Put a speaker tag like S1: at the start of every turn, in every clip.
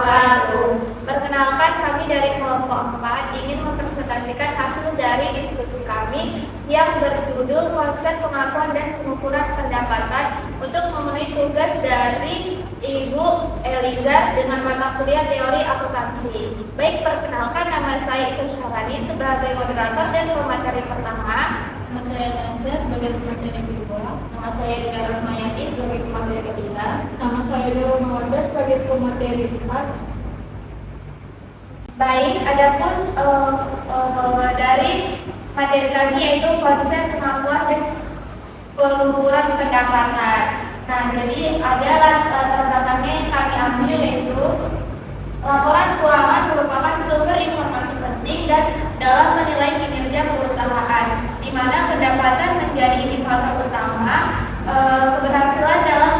S1: wabarakatuh. Perkenalkan, kami dari kelompok 4 ingin mempresentasikan hasil dari diskusi kami yang berjudul konsep pengakuan dan pengukuran pendapatan untuk memenuhi tugas dari Ibu Eliza dengan mata kuliah teori akuntansi. Baik, perkenalkan, nama saya Itu Syarani sebagai moderator dan pemateri pertama.
S2: Nama saya Nasya sebagai pemateri kedua.
S1: Nama saya Dina Rahmayati sebagai pemateri ketiga.
S2: Nama saya Dewa Mawarda sebagai pemateri keempat.
S1: Baik, adapun dari materi kami yaitu konsep pengakuan dan pengukuran pendapatan. Nah, jadi ada latar belakangnya yang kami ambil yaitu laporan keuangan merupakan sumber informasi penting dan dalam menilai kinerja perusahaan, di mana pendapatan menjadi indikator utama keberhasilan dalam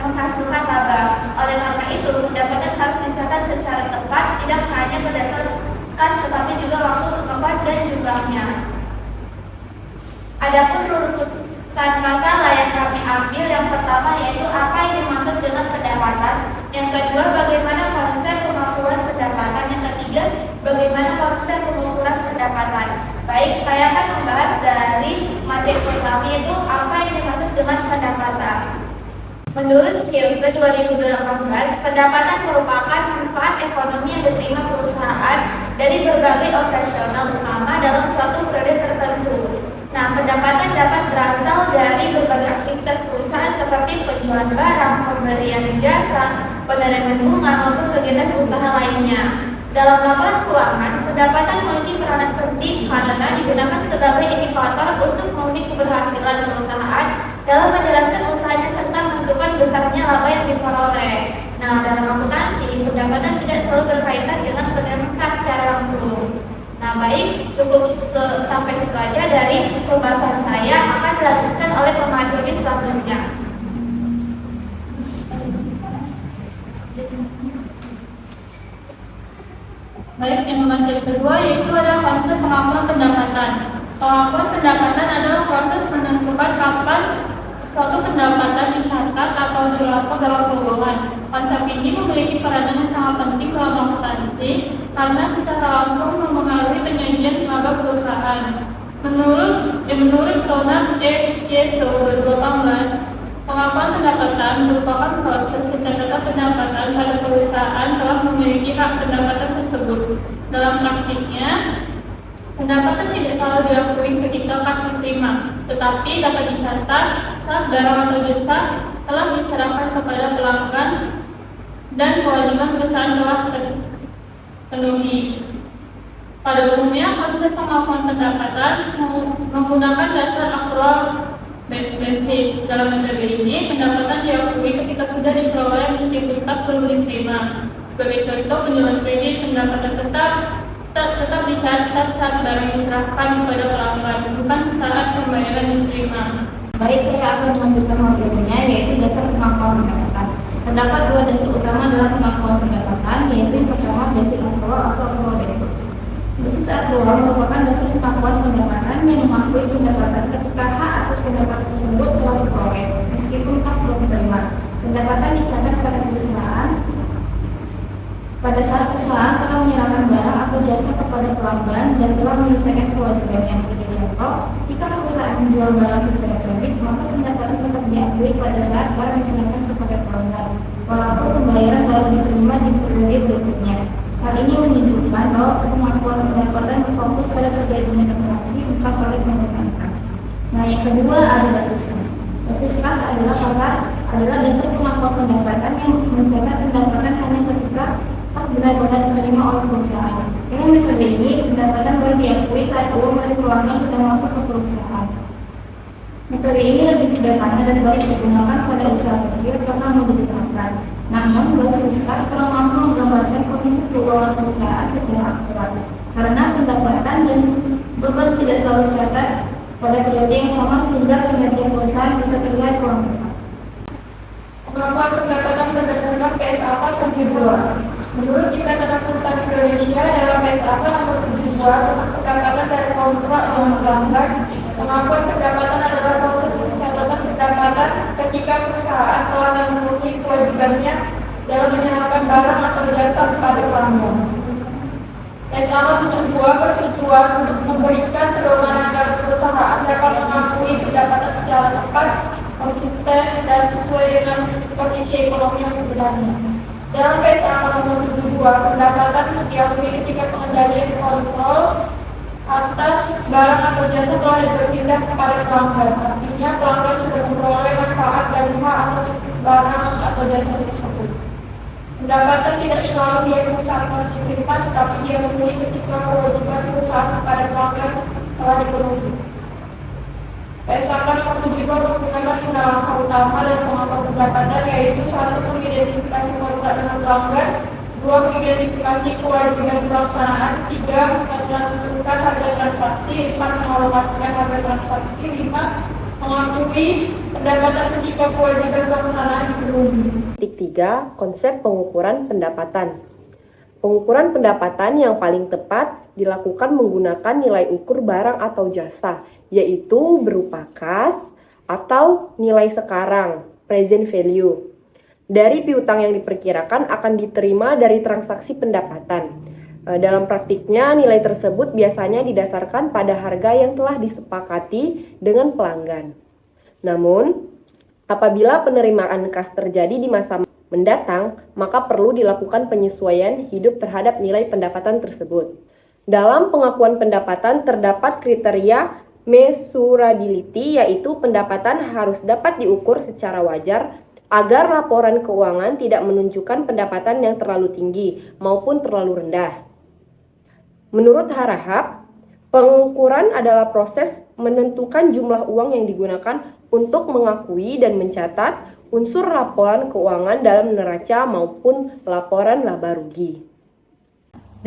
S1: menghasilkan laba. Oleh karena itu, pendapatan harus dicatat secara tepat, tidak hanya berdasarkan kas, tetapi juga waktu, tempat, dan jumlahnya. Adapun rumusan masalah yang kami ambil, yang pertama yaitu apa yang dimaksud dengan pendapatan, yang kedua bagaimana konsep pengakuan pendapatan, yang ketiga bagaimana konsep pengukuran pendapatan. Baik, saya akan membahas dari materi pertama yaitu apa yang dimaksud dengan pendapatan. Menurut Kiose 2018, pendapatan merupakan manfaat ekonomi yang diterima perusahaan dari berbagai operasional utama dalam suatu periode tertentu. Nah, pendapatan dapat berasal dari berbagai aktivitas perusahaan seperti penjualan barang, pemberian jasa, penerimaan bunga, maupun kegiatan usaha lainnya. Dalam laporan keuangan, pendapatan memiliki peranan penting karena digunakan sebagai indikator untuk menguji keberhasilan perusahaan dalam menjalankan usahanya serta menentukan besarnya laba yang diperoleh. Nah, dalam akuntansi, pendapatan tidak selalu berkaitan dengan penerimaan kas secara langsung. Nah, baik, cukup sampai situ aja dari pembahasan saya, akan dilanjutkan oleh pemateri selanjutnya.
S2: Baik, yang materi kedua yaitu ada konsep pengakuan pendapatan. Pengakuan pendapatan adalah proses menentukan kapan suatu pendapatan dicatat atau dilapor dalam keuangan. Konsep ini memiliki peranan yang sangat penting dalam akuntansi karena secara langsung mempengaruhi penyajian laba perusahaan. Menurut Donald E. Yeso 2018, pengakuan pendapatan merupakan proses pencatatan pendapatan pada perusahaan telah memiliki hak pendapatan tersebut. Dalam praktiknya, pendapatan tidak selalu diakui ketika kas diterima, tetapi dapat dicatat saat barang atau jasa telah diserahkan kepada pelanggan dan kewajiban perusahaan telah terpenuhi. Pada umumnya, konsep pengakuan pendapatan menggunakan dasar akrual basis. Dalam metode ini, pendapatan diakui ketika sudah diperoleh meskipun kas belum diterima. Sebagai contoh, penjualan kredit, pendapatan tetap dicatat saat barang diserahkan kepada pelanggan, bukan saat pembayaran diterima.
S1: Baik, saya akan melanjutkan materinya yaitu dasar pengakuan pendapatan. Terdapat dua dasar utama dalam pengakuan pendapatan, yaitu yang pertama dasar akrual atau akrual basis. Basis akrual merupakan dasar pengakuan pendapatan yang mengakui pendapatan ketika hak atas pendapatan tersebut telah diperoleh, meskipun kas belum diterima. Pendapatan dicatat pada perusahaan pada saat perusahaan telah menyerahkan barang atau jasa kepada pelanggan dan telah menyelesaikan kewajibannya. Sebagai contoh, jika perusahaan menjual barang secara kredit, maka pendapatan tetap diakui pada saat barang diserahkan kepada pelanggan, walaupun pembayaran baru diterima di periode berikutnya. Hal ini menunjukkan bahwa pengakuan pendapatan berfokus pada terjadinya transaksi bukan pada penerimaan kas. Nah, yang kedua ada basis kas. Basis kas adalah dasar pengakuan pendapatan yang mencatat pendapatan hanya ketika kas benar-benar diterima oleh perusahaan. Dengan metode ini, pendapatan baru diakui saat uang dari keuangan sudah masuk ke perusahaan. Metode ini lebih sederhana dan baik digunakan pada usaha kecil karena mudah diterapkan. Namun, basis kas kurang mampu menggambarkan kondisi keuangan perusahaan secara akurat karena pendapatan dan beban tidak selalu dicatat pada periode yang sama sehingga kinerja perusahaan bisa terlihat kurang tepat.
S2: Pengakuan pendapatan berdasarkan PSAK versi 2. Menurut Ikatan Akuntan Indonesia dalam PSAK nomor 72 tentang pendapatan dari kontrak dengan pelanggan, pengakuan pendapatan adalah proses pencatatan pendapatan ketika perusahaan telah memenuhi kewajibannya dalam menyerahkan barang atau jasa
S3: dasar pada pelanggan. S172 bertujuan untuk memberikan pedoman agar perusahaan dapat mengakui pendapatan secara tepat, konsisten, dan sesuai dengan kondisi ekonomi yang sebenarnya. Dalam PSA nomor 72, pendapatan diakui ketika pengendalian kontrol atas barang atau jasa telah berpindah kepada pelanggan. Artinya pelanggan sudah memperoleh manfaat dari hak atas barang atau jasa tersebut. Pendapatan tidak selalu diakui saat diterima, tetapi diakui ketika kewajiban perusahaan kepada pelanggan telah dipenuhi. PSAK nomor 7 menggunakan 5 langkah utama dan pengatur pendapatan, yaitu 1. Mengidentifikasi kontrak dengan pelanggan, 2. Mengidentifikasi kewajiban pelaksanaan, 3. Menentukan harga transaksi, 4. Mengalokasikan harga transaksi, 5. Mengakui pendapatan ketika kewajiban pelaksanaan dipenuhi.
S4: Titik 3. Konsep pengukuran pendapatan. Pengukuran pendapatan yang paling tepat dilakukan menggunakan nilai ukur barang atau jasa, yaitu berupa kas atau nilai sekarang, present value, dari piutang yang diperkirakan akan diterima dari transaksi pendapatan. Dalam praktiknya, nilai tersebut biasanya didasarkan pada harga yang telah disepakati dengan pelanggan. Namun, apabila penerimaan kas terjadi di masa mendatang, maka perlu dilakukan penyesuaian hidup terhadap nilai pendapatan tersebut. Dalam pengakuan pendapatan terdapat kriteria measurability, yaitu pendapatan harus dapat diukur secara wajar agar laporan keuangan tidak menunjukkan pendapatan yang terlalu tinggi maupun terlalu rendah. Menurut Harahap, pengukuran adalah proses menentukan jumlah uang yang digunakan untuk mengakui dan mencatat unsur laporan keuangan dalam neraca maupun laporan laba rugi.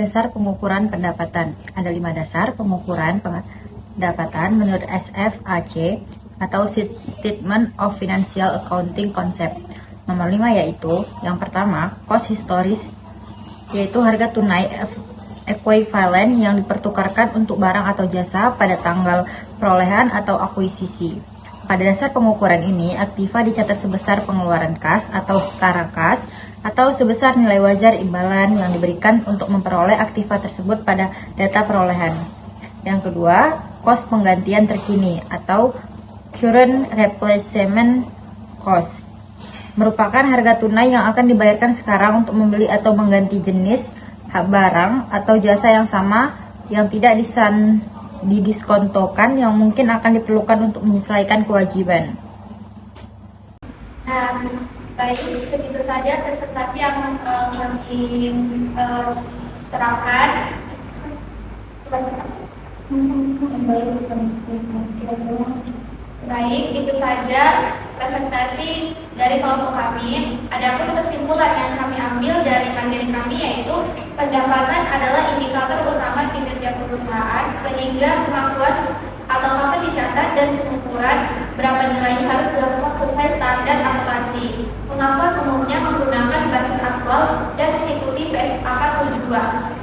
S5: Dasar pengukuran pendapatan. Ada 5 dasar pengukuran pendapatan menurut SFAC atau Statement of Financial Accounting Concept. Nomor 5 yaitu, yang pertama, cost historis, yaitu harga tunai equivalent yang dipertukarkan untuk barang atau jasa pada tanggal perolehan atau akuisisi. Pada dasar pengukuran ini, aktiva dicatat sebesar pengeluaran kas atau setara kas atau sebesar nilai wajar imbalan yang diberikan untuk memperoleh aktiva tersebut pada data perolehan. Yang kedua, kos penggantian terkini atau current replacement cost, merupakan harga tunai yang akan dibayarkan sekarang untuk membeli atau mengganti jenis barang atau jasa yang sama yang tidak didiskontokan yang mungkin akan diperlukan untuk menyelesaikan kewajiban.
S1: Baik, segitu saja presentasi yang kami terangkan. Baik, itu saja presentasi dari kelompok kami. Adapun kesimpulan yang kami ambil dari materi kami yaitu pendapatan adalah indikator utama kinerja perusahaan, sehingga pengakuan atau kapan dicatat dan pengukuran berapa nilainya harus dilakukan sesuai standar akuntansi. Pengakuan umumnya menggunakan basis akrual dan mengikuti PSAK 72,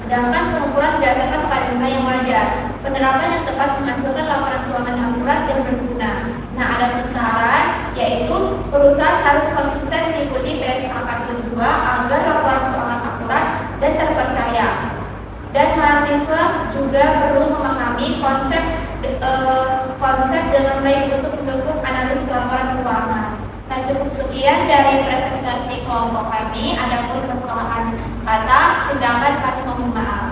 S1: sedangkan pengukuran berdasarkan pada nilai yang wajar. Penerapan yang tepat menghasilkan laporan keuangan yang akurat dan berguna. Nah, ada saran, yaitu perusahaan harus konsisten mengikuti PSAK 72 agar laporan keuangan akurat dan terpercaya. Dan mahasiswa juga perlu memahami konsep dengan baik untuk mendukung analisis laporan keuangan. Nah, cukup sekian dari presentasi kelompok kami. Adapun kesalahan kata, tindakan kami mohon maaf.